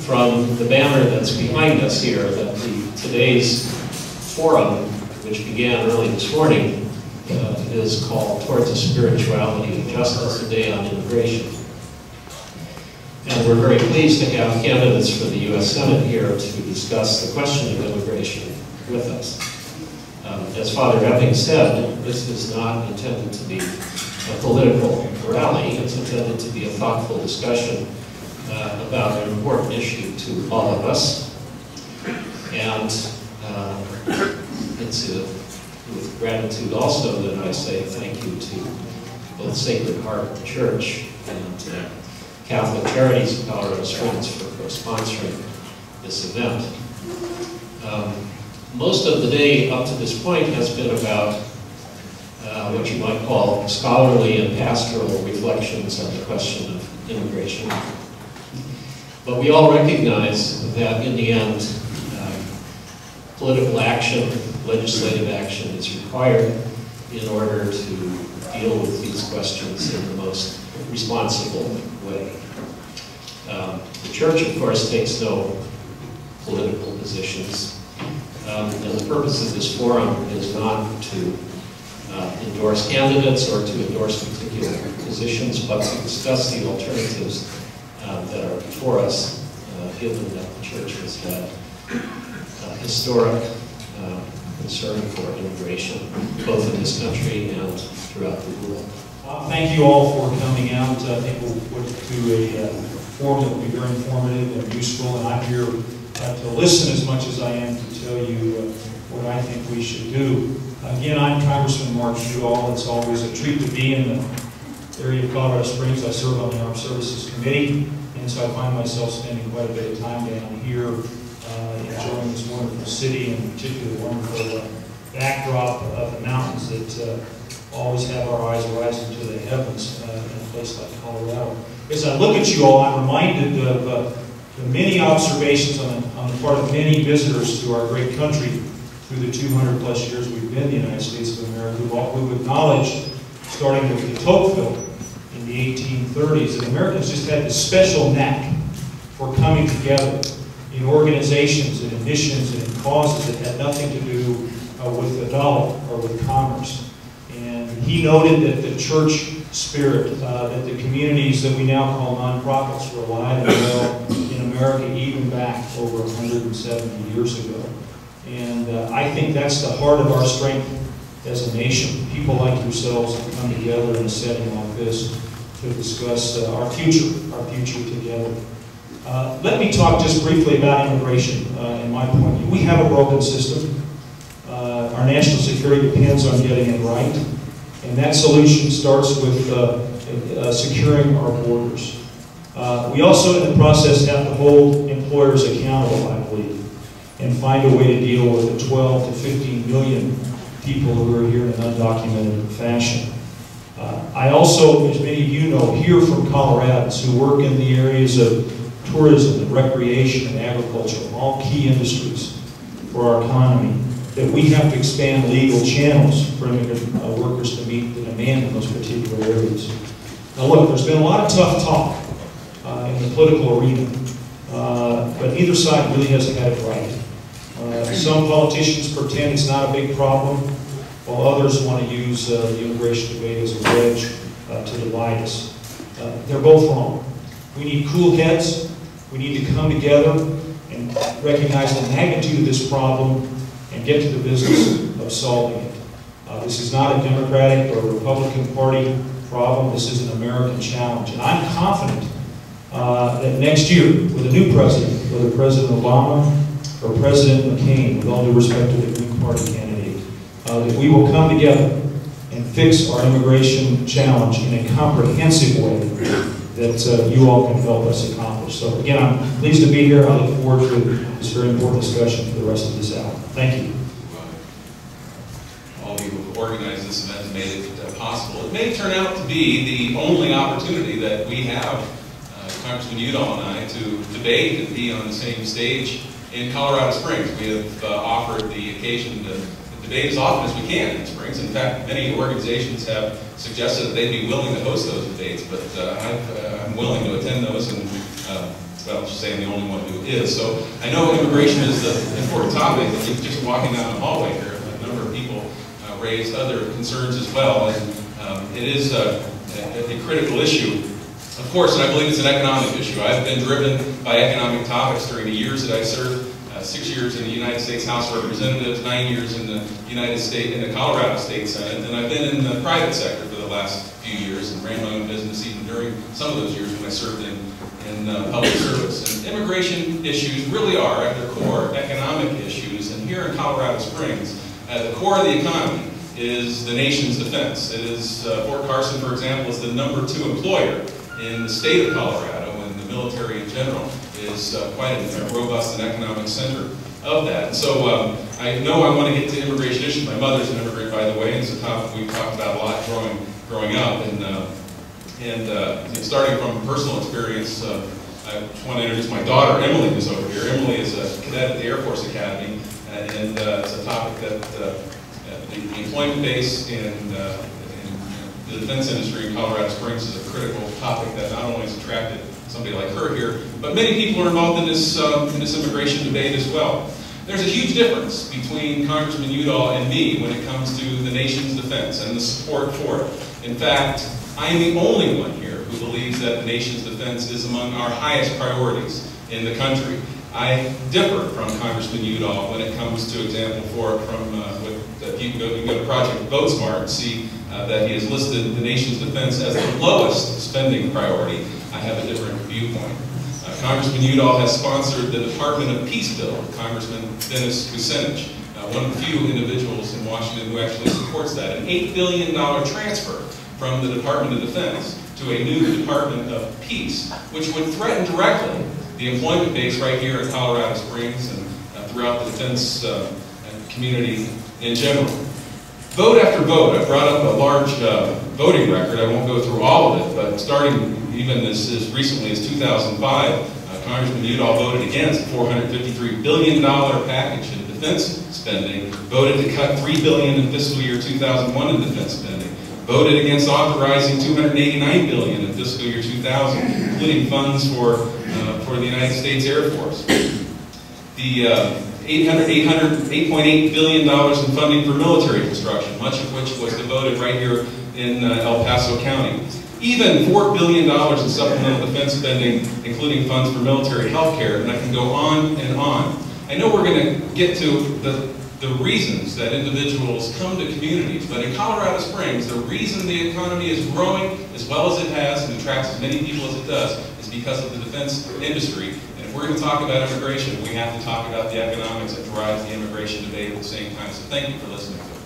from the banner that's behind us here that today's forum, which began early this morning, is called Towards a Spirituality of Justice, a Day on Immigration. And we're very pleased to have candidates for the U.S. Senate here to discuss the question of immigration with us. As Father Epping said, this is not intended to be a political rally. It's intended to be a thoughtful discussion about an important issue to all of us. And it's with gratitude also that I say thank you to both Sacred Heart Church and Catholic Charities of Colorado Springs for co-sponsoring this event. Most of the day up to this point has been about what you might call scholarly and pastoral reflections on the question of immigration. But we all recognize that in the end, political action, legislative action is required in order to deal with these questions in the most responsible way. The Church, of course, takes no political positions. And the purpose of this forum is not to endorse candidates or to endorse particular positions, but to discuss the alternatives that are before us, given that the Church has had historic concern for immigration, both in this country and throughout the world. Thank you all for coming out. I think we'll do a forum that will be very informative and useful, and I'm here to listen as much as I am to tell you what I think we should do. Again, I'm Congressman Mark Udall. It's always a treat to be in the area of Colorado Springs. I serve on the Armed Services Committee, and so I find myself spending quite a bit of time down here enjoying this wonderful city, and particularly the wonderful backdrop of the mountains that always have our eyes rising to the heavens in a place like Colorado. As I look at you all, I'm reminded of the many observations on the part of many visitors to our great country through the 200 plus years we've been in the United States of America, who acknowledge, starting with the Tocqueville in the 1830s, that Americans just had this special knack for coming together in organizations and in missions and in causes that had nothing to do with the dollar or with commerce. And he noted that the church spirit, that the communities that we now call nonprofits were alive and well in America even back over 170 years ago. And I think that's the heart of our strength as a nation. People like yourselves have come together in a setting like this to discuss our future together. Let me talk just briefly about immigration in my point of view. We have a broken system. Our national security depends on getting it right. And that solution starts with securing our borders. We also, in the process, have to hold employers accountable, I believe, and find a way to deal with the 12 to 15 million people who are here in an undocumented fashion. I also, as many of you know, hear from Coloradans who work in the areas of tourism and recreation and agriculture, all key industries for our economy, that we have to expand legal channels for immigrant workers to meet the demand in those particular areas. Now look, there's been a lot of tough talk in the political arena, but neither side really hasn't had it right. Some politicians pretend it's not a big problem, while others want to use the immigration debate as a wedge to divide us. They're both wrong. We need cool heads. We need to come together and recognize the magnitude of this problem and get to the business of solving it. This is not a Democratic or Republican Party problem. This is an American challenge. And I'm confident that next year, with a new president, whether President Obama or President McCain, with all due respect to the Green Party candidate, that we will come together and fix our immigration challenge in a comprehensive way that you all can help us accomplish. So again, I'm pleased to be here. I look forward to this very important discussion for the rest of this hour. Thank you. All of you who organized this event and made it possible. It may turn out to be the only opportunity that we have, Congressman Udall and I, to debate and be on the same stage in Colorado Springs. We have offered the occasion to debate as often as we can in Springs. In fact, many organizations have suggested that they'd be willing to host those debates, but I'm willing to attend those and well, I'll just say I'm the only one who is. So I know immigration is an important topic. Just walking down the hallway here, a number of people raised other concerns as well, and it is a critical issue. Of course, and I believe it's an economic issue. I've been driven by economic topics during the years that I served. 6 years in the United States House of Representatives, 9 years in the Colorado State Senate, and I've been in the private sector for the last few years and ran my own business even during some of those years when I served in public service. And immigration issues really are, at their core, economic issues. And here in Colorado Springs, at the core of the economy is the nation's defense. It is, Fort Carson, for example, is the #2 employer in the state of Colorado, and the military in general is quite a robust and economic center of that. And so I know I want to get to immigration issues. My mother's an immigrant, by the way, and it's a topic we've talked about a lot growing up. And starting from personal experience, I just want to introduce my daughter, Emily, who's over here. Emily is a cadet at the Air Force Academy, and it's a topic that the employment base and the defense industry in Colorado Springs is a critical topic that not only has attracted somebody like her here, but many people are involved in this immigration debate as well. There's a huge difference between Congressman Udall and me when it comes to the nation's defense and the support for it. In fact, I am the only one here who believes that the nation's defense is among our highest priorities in the country. I differ from Congressman Udall when it comes to example you can go to Project VoteSmart and see that he has listed the nation's defense as the lowest spending priority. I have a different viewpoint. Congressman Udall has sponsored the Department of Peace bill, Congressman Dennis Kucinich, one of the few individuals in Washington who actually supports that. An $8 billion transfer from the Department of Defense to a new Department of Peace, which would threaten directly the employment base right here in Colorado Springs and throughout the defense community in general. Vote after vote, I brought up a large voting record. I won't go through all of it, but starting even as recently as 2005, Congressman Udall voted against a $453 billion package in defense spending, voted to cut $3 billion in fiscal year 2001 in defense spending, voted against authorizing $289 billion in fiscal year 2000, including funds for the United States Air Force. The $8.8 billion in funding for military construction, much of which was devoted right here in El Paso County. Even $4 billion in supplemental defense spending, including funds for military health care, and I can go on and on. I know we're going to get to the reasons that individuals come to communities, but in Colorado Springs, the reason the economy is growing as well as it has and attracts as many people as it does is because of the defense industry. And if we're going to talk about immigration, we have to talk about the economics that drives the immigration debate at the same time. So thank you for listening to us.